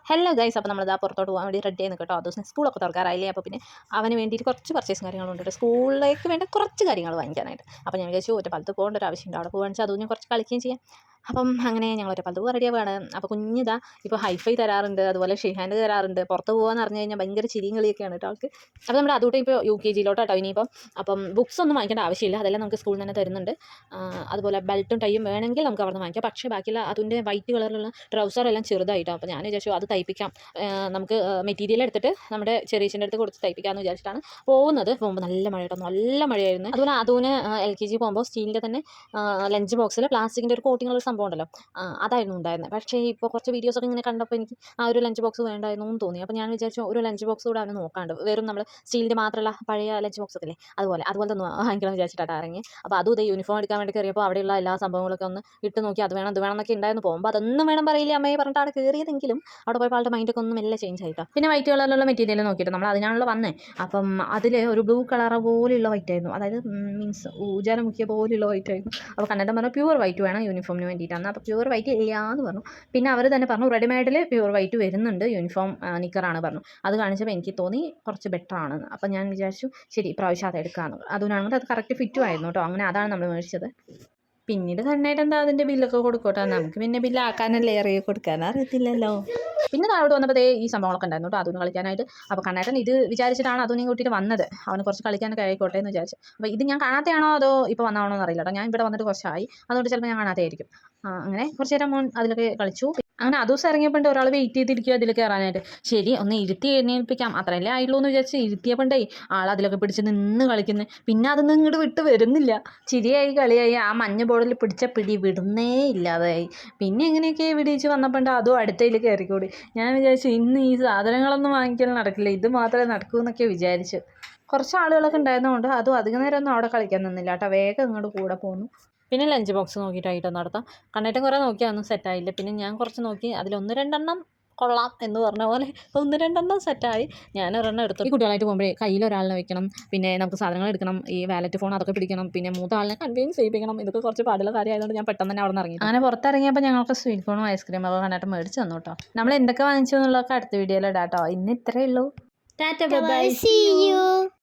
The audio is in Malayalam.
ഹലോ ഗൈസ്, അപ്പോൾ നമ്മളിതാ പുറത്തോട്ട് പോകാൻ വേണ്ടി റെഡി ആയി കേട്ടോ. ദിവസം സ്കൂളൊക്കെ തുറക്കാറായില്ലേ. അപ്പോൾ പിന്നെ അവന് വേണ്ടിയിട്ട് കുറച്ച് പർച്ചേസും കാര്യങ്ങളുണ്ട് കേട്ടോ. സ്കൂളിലേക്ക് വേണ്ട കുറച്ച് കാര്യങ്ങൾ വാങ്ങിക്കാനായിട്ട്. അപ്പോൾ ഞാൻ വിചാരിച്ചു ഒറ്റപ്പാലത്ത് പോകേണ്ട ഒരു ആവശ്യമുണ്ട്. അവിടെ പോകുകയാണെന്ന് വെച്ചാൽ അതും കുറച്ച് കളിക്കുകയും ചെയ്യാം. അപ്പം അങ്ങനെ ഞങ്ങൾ ഒറ്റപ്പാലത്ത് പോകാൻ റെഡി ആവുകയാണ്. അപ്പോൾ കുഞ്ഞിതാ ഇപ്പോൾ ഹൈഫൈ തരാറുണ്ട്, അതുപോലെ ഷീ ഹാൻഡ് തരാറുണ്ട്. പുറത്ത് പോകാമെന്ന് പറഞ്ഞു കഴിഞ്ഞാൽ ഭയങ്കര ചിരിയും കളിയൊക്കെയാണ് കേട്ടോ ആൾക്ക്. അപ്പോൾ നമ്മുടെ അതുകൂടെ ഇപ്പോൾ UKG കേട്ടോ ഇനിയിപ്പം. അപ്പം ബുക്സ് ഒന്നും വാങ്ങിക്കേണ്ട ആവശ്യമില്ല, അതെല്ലാം നമുക്ക് സ്കൂളിൽ തന്നെ തരുന്നുണ്ട്. അതുപോലെ ബെൽറ്റും ടൈയും വേണമെങ്കിൽ നമുക്ക് അവിടെ നിന്ന് വാങ്ങിക്കാം. പക്ഷേ ബാക്കിയുള്ള അതിൻ്റെ വൈറ്റ് കളറിലുള്ള ട്രൗസറെല്ലാം ചെറുതായിട്ടോ. അപ്പോൾ ഞാൻ വിചാരിച്ചു അത് തയ്പ്പിക്കാം, നമുക്ക് മെറ്റീരിയൽ എടുത്തിട്ട് നമ്മുടെ ചെറിയച്ഛൻ്റെ അടുത്ത് കൊടുത്ത് തയ്പ്പിക്കാമെന്ന് വിചാരിച്ചിട്ടാണ് പോകുന്നത്. പോകുമ്പോൾ നല്ല മഴ കേട്ടോ, നല്ല മഴയായിരുന്നു. അതുപോലെ അതുവിന് LKG പോകുമ്പോൾ സ്റ്റീലിൻ്റെ തന്നെ ലഞ്ച് ബോക്സിൽ പ്ലാസ്റ്റിക്കിൻ്റെ ഒരു കോട്ടിങ്ങുള്ള സംഭവം ഉണ്ടല്ലോ, അതായിരുന്നു ഉണ്ടായിരുന്നത്. പക്ഷേ ഇപ്പോൾ കുറച്ച് വീഡിയോസൊക്കെ ഇങ്ങനെ കണ്ടപ്പോൾ എനിക്ക് ആ ഒരു ലഞ്ച് ബോക്സ് വേണ്ടായിരുന്നു എന്ന് തോന്നി. അപ്പോൾ ഞാൻ വിചാരിച്ചു ഒരു ലഞ്ച് ബോക്സ് കൂടെ അവന് നോക്കാണ്ട്, വെറും നമ്മൾ സ്റ്റീലിൻ്റെ മാത്രമല്ല പഴയ ലഞ്ച് ബോക്സ് ഒക്കെ അല്ലേ, അതുപോലെ തന്നെ വാങ്ങിക്കണം വിചാരിച്ചിട്ടാണ് ഇറങ്ങി. അപ്പോൾ അതും ഇതേ യൂണിഫോം എടുക്കാൻ വേണ്ടി കയറിയപ്പോൾ അവിടെയുള്ള എല്ലാ സംഭവങ്ങളൊക്കെ ഒന്ന് ഇട്ട് നോക്കി, അത് വേണം എന്നൊക്കെ ഉണ്ടായിരുന്നു. പോകുമ്പോൾ അതൊന്നും വേണം പറയില്ല അമ്മയെ പറഞ്ഞിട്ട് അവിടെ കയറിയതെങ്കിലും അവിടെ പോയപ്പോൾ ആളുടെ മൈൻഡൊക്കെ ഒന്നും എല്ലാം ചേഞ്ച് ആയിട്ടോ. പിന്നെ വൈറ്റ് കളറിലുള്ള മെറ്റീരിയൽ നോക്കിയിട്ട് നമ്മൾ അതിനാണല്ലോ വന്നേ. അപ്പം അതിൽ ഒരു ബ്ലൂ കളർ പോലെയുള്ള വൈറ്റ് ആയിരുന്നു, അതായത് മീൻസ് ഊജാലമുക്കിയ പോലെയുള്ള വൈറ്റ് ആയിരുന്നു. അപ്പോൾ കണ്ടിട്ട് പറഞ്ഞു പ്യൂർ വൈറ്റ് വേണം യൂണിഫോമിന് വേണ്ടിയിട്ടാണ്. അപ്പോൾ പ്യൂർ വൈറ്റ് ഇല്ല എന്ന് പറഞ്ഞു. പിന്നെ അവർ തന്നെ പറഞ്ഞു റെഡിമെയ്ഡിൽ പ്യൂർ വൈറ്റ് വരുന്നുണ്ട്, യൂണിഫോം നിക്കറാണ് പറഞ്ഞു. അത് കാണിച്ചപ്പോൾ എനിക്ക് തോന്നി കുറച്ച് ബെറ്റർ ആണെന്ന്. അപ്പോൾ ഞാൻ വിചാരിച്ചു ശരി ഇപ്രാവശ്യം അത് എടുക്കാമെന്ന്. അതുകൊണ്ടാണെങ്കിൽ അത് കറക്റ്റ് ഫിറ്റും ആയിരുന്നു കേട്ടോ. അങ്ങനെ അതാണ് നമ്മൾ മേടിച്ചത്. പിന്നീട് കണ്ണായിട്ട് എന്താ അതിൻ്റെ ബില്ലൊക്കെ കൊടുക്കട്ടെ, നമുക്ക് പിന്നെ ബില്ലാക്കാനല്ലേ അറിയ, കൊടുക്കാനറിയത്തില്ലല്ലോ. പിന്നെ താഴോട്ട് വന്നപ്പോൾ ഈ സംഭവങ്ങളൊക്കെ ഉണ്ടായിരുന്നു കേട്ടോ അതൊന്ന് കളിക്കാനായിട്ട്. അപ്പോൾ കണ്ണേട്ടൻ ഇത് വിചാരിച്ചിട്ടാണ് അതൊന്നും കൂട്ടിയിട്ട് വന്നത്, അവന് കുറച്ച് കളിക്കാനൊക്കെ ആയിക്കോട്ടെ എന്ന് വിചാരിച്ചു. അപ്പോൾ ഇത് ഞാൻ കാണാത്തയാണോ അതോ ഇപ്പോൾ വന്നാണോ എന്ന് അറിയില്ല കേട്ടോ. ഞാൻ ഇവിടെ വന്നിട്ട് കുറച്ചായി, അതുകൊണ്ട് ചിലപ്പോൾ ഞാൻ കാണാത്തയായിരിക്കും. അങ്ങനെ കുറച്ച് നേരം മോൻ അതിലൊക്കെ കളിച്ചു. അങ്ങനെ ആ ദിവസം ഇറങ്ങിയപ്പോണ്ട് ഒരാൾ വെയിറ്റ് ചെയ്തിരിക്കുക അതിൽ കയറാനായിട്ട്. ശരി ഒന്ന് ഇരുത്തി എഴുന്നേൽപ്പിക്കാം അത്രയല്ലേ ആയിട്ടുള്ളൂ എന്ന് വിചാരിച്ച് ഇരുത്തിയപ്പോണ്ടേ ആൾ അതിലൊക്കെ പിടിച്ച് നിന്ന് കളിക്കുന്നത്. പിന്നെ അതൊന്നും ഇങ്ങോട്ട് വിട്ട് വരുന്നില്ല. ചിരിയായി കളിയായി, ആ മഞ്ഞ ബോർഡിൽ പിടിച്ച പിടി വിടുന്നേ ഇല്ലാതായി. പിന്നെ എങ്ങനെയൊക്കെ വിടിയിച്ച് വന്നപ്പോണ്ട് അതും അടുത്തതിൽ കയറിക്കൂടി. ഞാൻ വിചാരിച്ചു ഇന്ന് ഈ സാധനങ്ങളൊന്നും വാങ്ങിക്കൽ നടക്കില്ല, ഇത് മാത്രമേ നടക്കൂ എന്നൊക്കെ വിചാരിച്ചു. കുറച്ച് ആളുകളൊക്കെ ഉണ്ടായിരുന്നതുകൊണ്ട് അതും അധികം നേരം ഒന്നും അവിടെ കളിക്കാൻ നിന്നില്ല കേട്ടോ, വേഗം ഇങ്ങോട്ട് കൂടെ പോന്നു. പിന്നെ ലഞ്ച് ബോക്സ് നോക്കിയിട്ടായിട്ടോ നടത്താം. കണ്ണേറ്റം കുറേ നോക്കിയാൽ ഒന്നും സെറ്റായില്ല. പിന്നെ ഞാൻ കുറച്ച് നോക്കി, അതിലൊന്ന് രണ്ടെണ്ണം കൊള്ളാം എന്ന് പറഞ്ഞ പോലെ ഒന്ന് രണ്ടെണ്ണം സെറ്റായി. ഞാൻ ഒരെണ്ണം എടുത്തു. ഈ കുട്ടികളായിട്ട് പോകുമ്പോഴേ കയ്യിൽ ഒരാളിനെ വെക്കണം, പിന്നെ നമുക്ക് സാധനങ്ങൾ എടുക്കണം, ഈ വാലറ്റ് ഫോൺ അതൊക്കെ പിടിക്കണം, പിന്നെ മൂത്ത ആളിനെ കൺവീൻസ് ചെയ്യിപ്പിക്കണം. ഇതൊക്കെ കുറച്ച് പാടുള്ള കാര്യമായതുകൊണ്ട് ഞാൻ പെട്ടെന്ന് തന്നെ അവിടെ നിന്ന് ഇറങ്ങി. അങ്ങനെ പുറത്തിറങ്ങിയപ്പോൾ ഞങ്ങൾക്ക് സ്വീറ്റ് കോണും ഐസ്ക്രീമും ഒക്കെ കണ്ടിട്ട് മേടിച്ച് തന്നു കേട്ടോ. നമ്മൾ എന്തൊക്കെ വാങ്ങിച്ചു എന്നുള്ളതൊക്കെ അടുത്ത വീഡിയോയിൽ ഇടാം കേട്ടോ. ഇന്ന് ഇത്രയേ ഉള്ളൂ. Tata bye, see U.